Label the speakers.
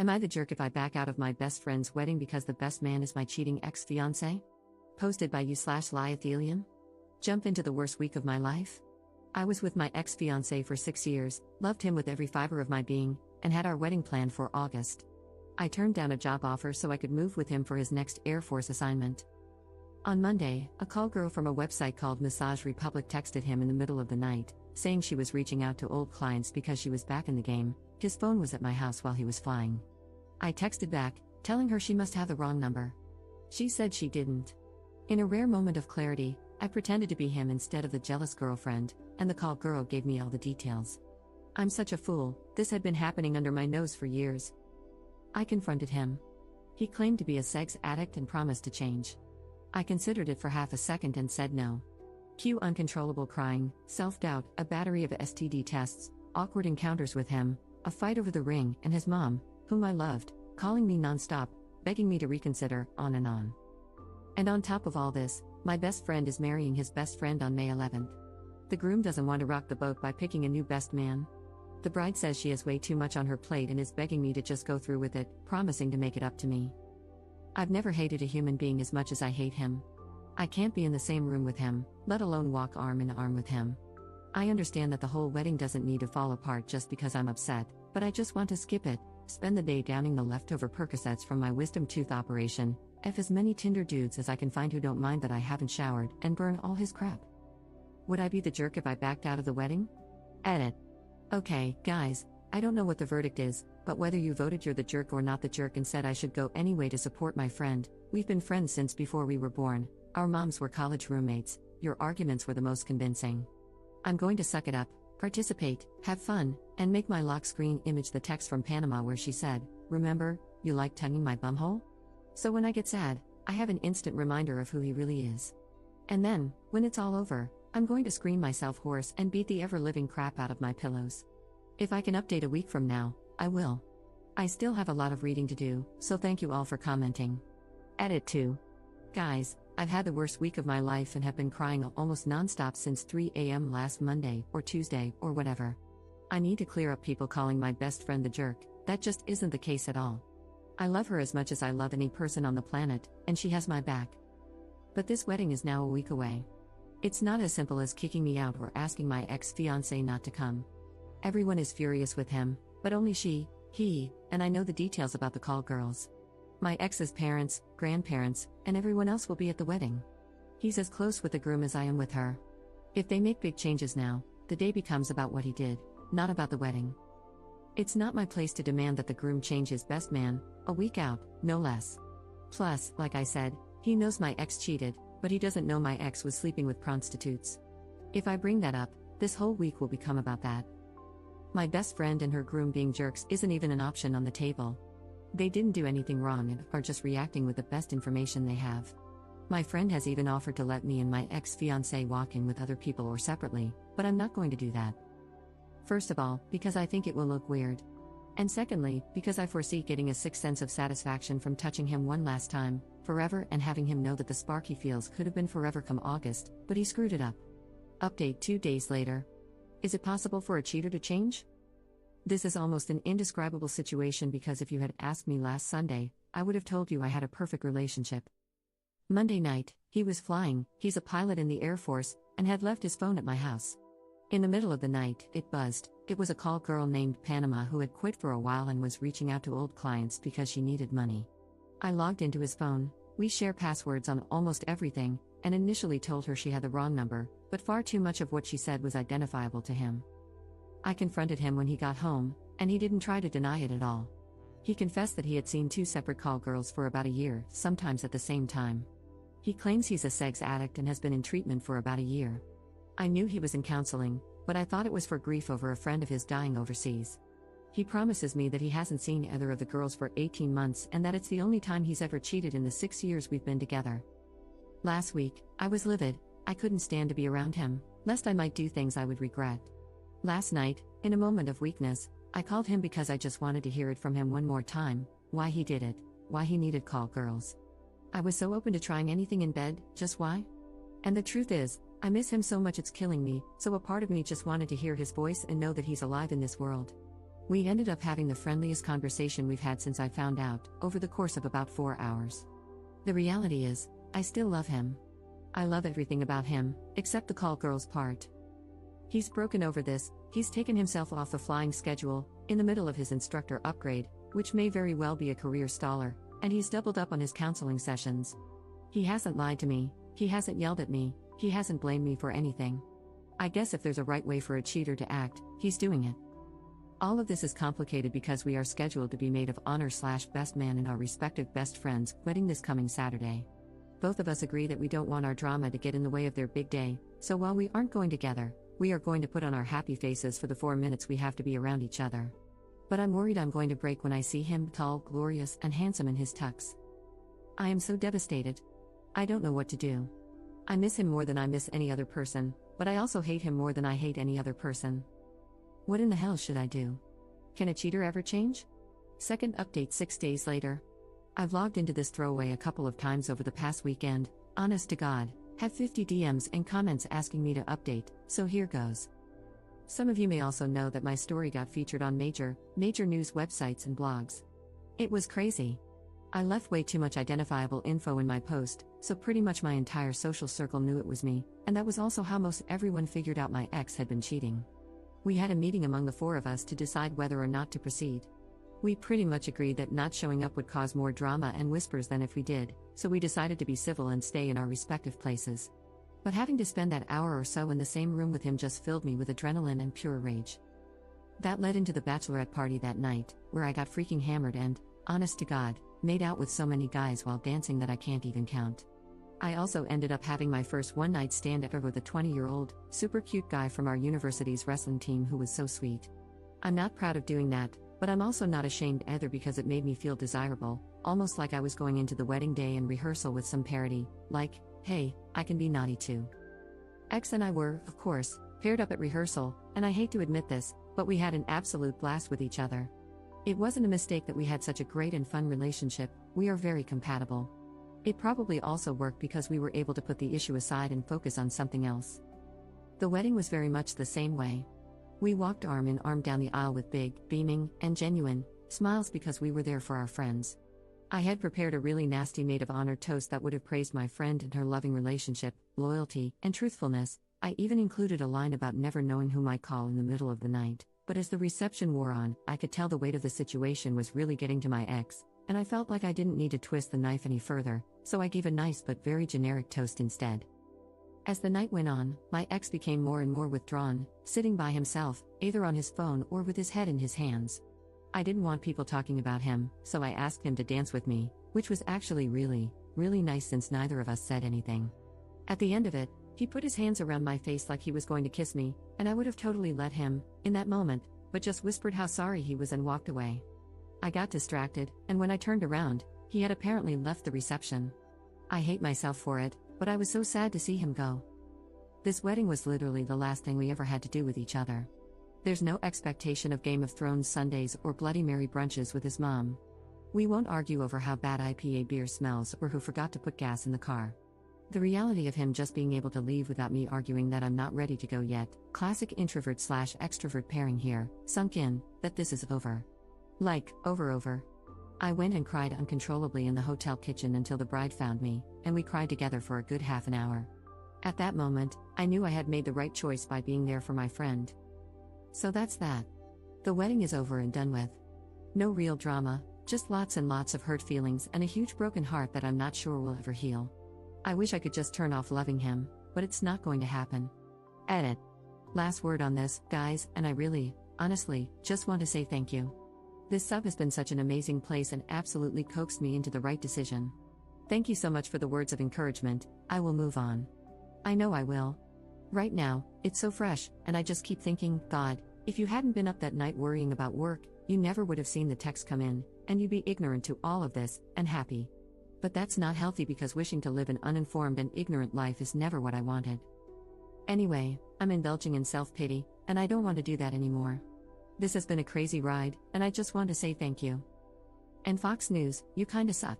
Speaker 1: Am I the jerk if I back out of my best friend's wedding because the best man is my cheating ex-fiancé? Posted by you/Liathelium. Jump into the worst week of my life? I was with my ex-fiancé for 6 years, loved him with every fiber of my being, and had our wedding planned for August. I turned down a job offer so I could move with him for his next Air Force assignment. On Monday, a call girl from a website called Massage Republic texted him in the middle of the night, saying she was reaching out to old clients because she was back in the game. His phone was at my house while he was flying. I texted back, telling her she must have the wrong number. She said she didn't. In a rare moment of clarity, I pretended to be him instead of the jealous girlfriend, and the call girl gave me all the details. I'm such a fool, this had been happening under my nose for years. I confronted him. He claimed to be a sex addict and promised to change. I considered it for half a second and said no. Cue uncontrollable crying, self-doubt, a battery of STD tests, awkward encounters with him, a fight over the ring, and his mom, whom I loved, calling me non-stop, begging me to reconsider, on and on. And on top of all this, my best friend is marrying his best friend on May 11th. The groom doesn't want to rock the boat by picking a new best man. The bride says she has way too much on her plate and is begging me to just go through with it, promising to make it up to me. I've never hated a human being as much as I hate him. I can't be in the same room with him, let alone walk arm in arm with him. I understand that the whole wedding doesn't need to fall apart just because I'm upset, but I just want to skip it, spend the day downing the leftover Percocets from my wisdom tooth operation, F as many Tinder dudes as I can find who don't mind that I haven't showered, and burn all his crap. Would I be the jerk if I backed out of the wedding? Edit. Okay, guys, I don't know what the verdict is, but whether you voted you're the jerk or not the jerk and said I should go anyway to support my friend, we've been friends since before we were born, our moms were college roommates, your arguments were the most convincing. I'm going to suck it up, participate, have fun, and make my lock screen image the text from Panama where she said, "Remember, you like tonguing my bumhole?" So when I get sad, I have an instant reminder of who he really is. And then, when it's all over, I'm going to scream myself hoarse and beat the ever-living crap out of my pillows. If I can update a week from now, I will. I still have a lot of reading to do, so thank you all for commenting. Edit 2. Guys, I've had the worst week of my life and have been crying almost non-stop since 3 a.m. last Monday, or Tuesday, or whatever. I need to clear up people calling my best friend the jerk, that just isn't the case at all. I love her as much as I love any person on the planet, and she has my back. But this wedding is now a week away. It's not as simple as kicking me out or asking my ex-fiancé not to come. Everyone is furious with him, but only she, he, and I know the details about the call girls. My ex's parents, grandparents, and everyone else will be at the wedding. He's as close with the groom as I am with her. If they make big changes now, the day becomes about what he did, not about the wedding. It's not my place to demand that the groom change his best man, a week out, no less. Plus, like I said, he knows my ex cheated, but he doesn't know my ex was sleeping with prostitutes. If I bring that up, this whole week will become about that. My best friend and her groom being jerks isn't even an option on the table. They didn't do anything wrong and are just reacting with the best information they have. My friend has even offered to let me and my ex-fiancé walk in with other people or separately, but I'm not going to do that. First of all, because I think it will look weird. And secondly, because I foresee getting a sick sense of satisfaction from touching him one last time, forever, and having him know that the spark he feels could have been forever come August, but he screwed it up. Update 2 days later. Is it possible for a cheater to change? This is almost an indescribable situation because if you had asked me last Sunday, I would have told you I had a perfect relationship. Monday night, he was flying, he's a pilot in the Air Force, and had left his phone at my house. In the middle of the night, it buzzed. It was a call girl named Panama who had quit for a while and was reaching out to old clients because she needed money. I logged into his phone, we share passwords on almost everything, and initially told her she had the wrong number, but far too much of what she said was identifiable to him. I confronted him when he got home, and he didn't try to deny it at all. He confessed that he had seen 2 separate call girls for about a year, sometimes at the same time. He claims he's a sex addict and has been in treatment for about a year. I knew he was in counseling, but I thought it was for grief over a friend of his dying overseas. He promises me that he hasn't seen either of the girls for 18 months and that it's the only time he's ever cheated in the 6 years we've been together. Last week, I was livid. I couldn't stand to be around him, lest I might do things I would regret. Last night, in a moment of weakness, I called him because I just wanted to hear it from him one more time, why he did it, why he needed call girls. I was so open to trying anything in bed, just why? And the truth is, I miss him so much it's killing me, so a part of me just wanted to hear his voice and know that he's alive in this world. We ended up having the friendliest conversation we've had since I found out, over the course of about 4 hours. The reality is, I still love him. I love everything about him, except the call girls part. He's broken over this, he's taken himself off the flying schedule, in the middle of his instructor upgrade, which may very well be a career staller, and he's doubled up on his counseling sessions. He hasn't lied to me, he hasn't yelled at me, he hasn't blamed me for anything. I guess if there's a right way for a cheater to act, he's doing it. All of this is complicated because we are scheduled to be maid of honor/best man in our respective best friends' wedding this coming Saturday. Both of us agree that we don't want our drama to get in the way of their big day, so while we aren't going together, we are going to put on our happy faces for the 4 minutes we have to be around each other. But I'm worried I'm going to break when I see him tall, glorious, and handsome in his tux. I am so devastated. I don't know what to do. I miss him more than I miss any other person, but I also hate him more than I hate any other person. What in the hell should I do? Can a cheater ever change? Second update 6 days later. I've logged into this throwaway a couple of times over the past weekend, honest to God, have 50 DMs and comments asking me to update, so here goes. Some of you may also know that my story got featured on major news websites and blogs. It was crazy. I left way too much identifiable info in my post, so pretty much my entire social circle knew it was me, and that was also how most everyone figured out my ex had been cheating. We had a meeting among the 4 of us to decide whether or not to proceed. We pretty much agreed that not showing up would cause more drama and whispers than if we did, so we decided to be civil and stay in our respective places. But having to spend that hour or so in the same room with him just filled me with adrenaline and pure rage. That led into the bachelorette party that night, where I got freaking hammered and, honest to God, made out with so many guys while dancing that I can't even count. I also ended up having my first one-night stand ever with a 20-year-old, super cute guy from our university's wrestling team who was so sweet. I'm not proud of doing that, but I'm also not ashamed either because it made me feel desirable, almost like I was going into the wedding day and rehearsal with some parody, like, hey, I can be naughty too. X and I were, of course, paired up at rehearsal, and I hate to admit this, but we had an absolute blast with each other. It wasn't a mistake that we had such a great and fun relationship, we are very compatible. It probably also worked because we were able to put the issue aside and focus on something else. The wedding was very much the same way. We walked arm in arm down the aisle with big, beaming, and genuine smiles because we were there for our friends. I had prepared a really nasty maid of honor toast that would have praised my friend and her loving relationship, loyalty, and truthfulness. I even included a line about never knowing who might call in the middle of the night, but as the reception wore on, I could tell the weight of the situation was really getting to my ex, and I felt like I didn't need to twist the knife any further, so I gave a nice but very generic toast instead. As the night went on, my ex became more and more withdrawn, sitting by himself, either on his phone or with his head in his hands. I didn't want people talking about him, so I asked him to dance with me, which was actually really nice since neither of us said anything. At the end of it, he put his hands around my face like he was going to kiss me, and I would have totally let him, in that moment, but just whispered how sorry he was and walked away. I got distracted, and when I turned around, he had apparently left the reception. I hate myself for it, but I was so sad to see him go. This wedding was literally the last thing we ever had to do with each other. There's no expectation of Game of Thrones Sundays or Bloody Mary brunches with his mom. We won't argue over how bad IPA beer smells or who forgot to put gas in the car. The reality of him just being able to leave without me arguing that I'm not ready to go yet, classic introvert/extrovert pairing here, sunk in, that this is over. Like, over. I went and cried uncontrollably in the hotel kitchen until the bride found me, and we cried together for a good half an hour. At that moment, I knew I had made the right choice by being there for my friend. So that's that. The wedding is over and done with. No real drama, just lots and lots of hurt feelings and a huge broken heart that I'm not sure will ever heal. I wish I could just turn off loving him, but it's not going to happen. Edit. Last word on this, guys, and I really, honestly, just want to say thank you. This sub has been such an amazing place and absolutely coaxed me into the right decision. Thank you so much for the words of encouragement. I will move on. I know I will. Right now, it's so fresh, and I just keep thinking, God, if you hadn't been up that night worrying about work, you never would have seen the text come in, and you'd be ignorant to all of this, and happy. But that's not healthy because wishing to live an uninformed and ignorant life is never what I wanted. Anyway, I'm indulging in self-pity, and I don't want to do that anymore. This has been a crazy ride, and I just want to say thank you. And Fox News, you kinda suck.